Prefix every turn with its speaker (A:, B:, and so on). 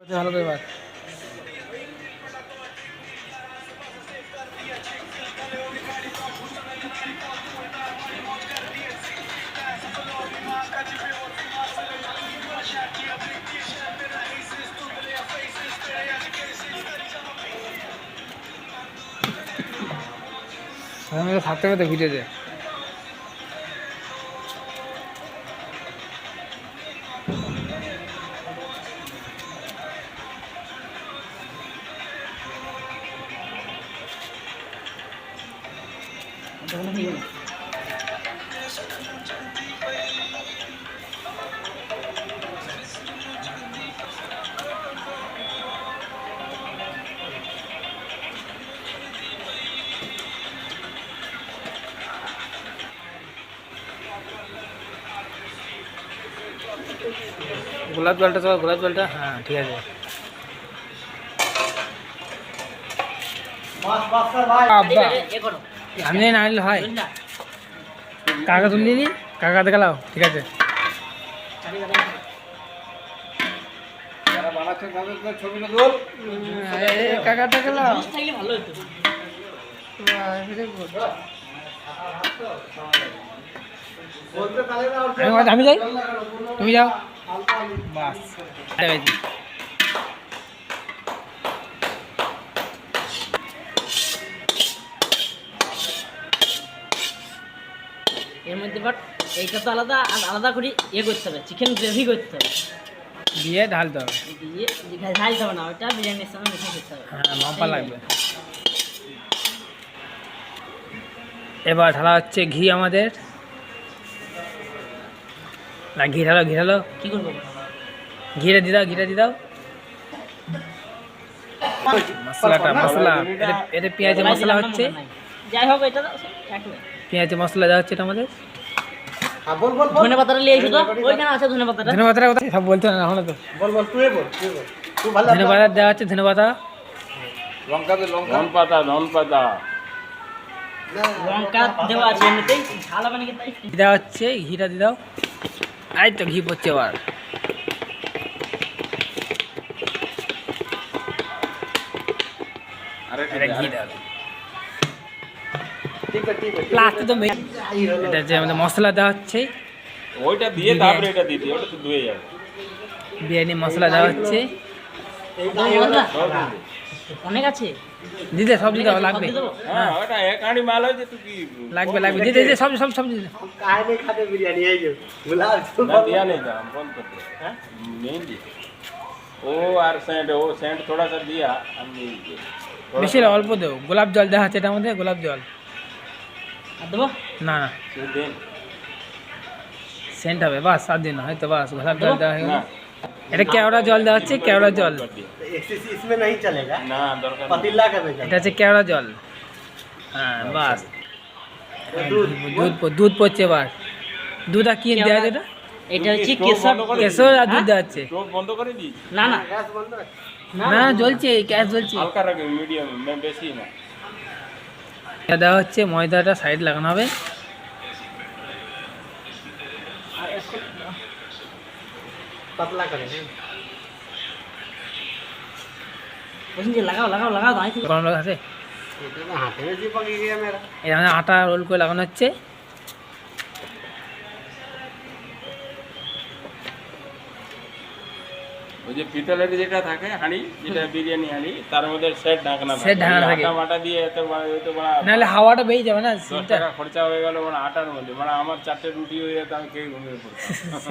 A: ভালো তো এবার থাকতে হবে তো ভিডিওতে। গোলাপ জলটা তো গোলাপ জলটা, হ্যাঁ ঠিক আছে। আমি না আনলে হয়, কাকা তুললি নি, কাকাতে গেলাও ঠিক আছে। কাকাটা গেলাম আমি যাই, তুমি যাও বাস।
B: এর মধ্যে বাট এইটা তো আলাদা আলাদা করে ইয়ে করতে হবে, চিকেন গ্রেভি করতে হবে,
A: দিয়ে ঢালতে হবে,
B: দিয়ে ঢালতে হবে না, ওটা বিরিয়ানির সঙ্গে মিশে করতে হবে।
A: হ্যাঁ মাপা লাগবে। এবার ঢালা হচ্ছে ঘি আমাদের, না ঘি ঢালো, ঘি ঢালো,
B: কি করবো?
A: ঘিটা দিয়ে দাও, ঘিটা দিয়ে দাও। মশলাটা মশলা এটা পেঁয়াজের মশলা হচ্ছে,
B: যাই হোক এটা
A: পেঁয়াজের মশলা দেওয়া হচ্ছে এটা আমাদের।
B: ধনে পাতাটা নিয়ে এসো তো, ওইখানে আছে ধনে পাতাটা।
A: ধনে পাতার কথা সব বলতে না হলো তো, ধনে পাতা দেওয়া হচ্ছে, ধনে পাতা,
B: লঙ্কা দেওয়া আছে এমনিতেই, ঝাল হবে নাকি তাই
A: দেওয়া হচ্ছে, ঘিটা দিয়ে দাও। এই তো ঘি পড়ছে এবার, ঘি দাও। লাস্টে তো এটা যে আমাদের মশলা দেওয়া হচ্ছে,
C: ওইটা দিয়ে তারপরে এটা দিতে, ওটা তো ধুয়ে যাবে।
A: বিরিয়ানি মশলা দেওয়া হচ্ছে,
B: অনেক আছে
A: দিতে সব দিতে হবে, লাগবে।
C: হ্যাঁ ওটা এক হাঁড়ি মাল হয়েছে, তুই কি
A: লাগবে লাগবে, দিতে দিতে সব সব সব দিতে।
C: ना दिया नहीं था, हम फोन करते हैं नहीं दिया वो और सेंट थोड़ा सा दिया हमने थोड़ा
A: বেশি না, অল্প দেও। গোলাপ জল দেওয়া হচ্ছে এটার মধ্যে, গোলাপ জল
B: আর দেবো
A: না না
C: से दे
A: সেন্ট হবে বাস, 7 দিন হয়তো বাস। গোলাপ জল দেওয়া হয়ে গেল।
C: ना
A: এটা কেওড়া জল দেওয়া হচ্ছে, কেওড়া জল,
D: इसमें नहीं चलेगा,
C: ना दरकार
D: पतीला का भेजा।
A: এটা হচ্ছে কেওড়া জল, হ্যাঁ বাস। দুধ পড়ছে এবার, দুধ আর কি দেওয়া আছে এটা?
B: এটা হচ্ছে কেশর।
A: কেশর আর দুধ দেওয়া হচ্ছে।
C: स्टोव बंद করে দি
B: না না
D: गैस बंद है।
A: না জ্বলছে, গ্যাস জ্বলছে।
C: হালকা রাখে, মিডিয়াম में বেশি না।
A: এটা দেওয়া হচ্ছে, ময়দাটা সাইড লাগানো হবে।
D: पतला करेंगे।
B: বলছি যে লাগাও লাগাও লাগাও দাঁড়িয়ে থেকে।
A: গরম লাগা আছে,
D: ये तो हाथ में चिपक गया मेरा।
A: এখানে আটা রোল করে লাগানো হচ্ছে।
C: ওই যে পিতলের যেটা থাকে হাঁড়ি, যেটা বিরিয়ানি হাঁড়ি, তার মধ্যে সেট ঢাকনা
A: সেট ঢাকনা থাকে।
C: আটা মাটা দিয়ে এত বড় এত বড়
A: নাহলে হাওয়াটা বেরিয়ে যাবে না
C: 10 টাকা খরচা হয়ে গেল মানে আটার মধ্যে, মানে আমার 4টে রুটি হয়ে যেত, আমি খেয়ে ঘুমিয়ে পড়তাম।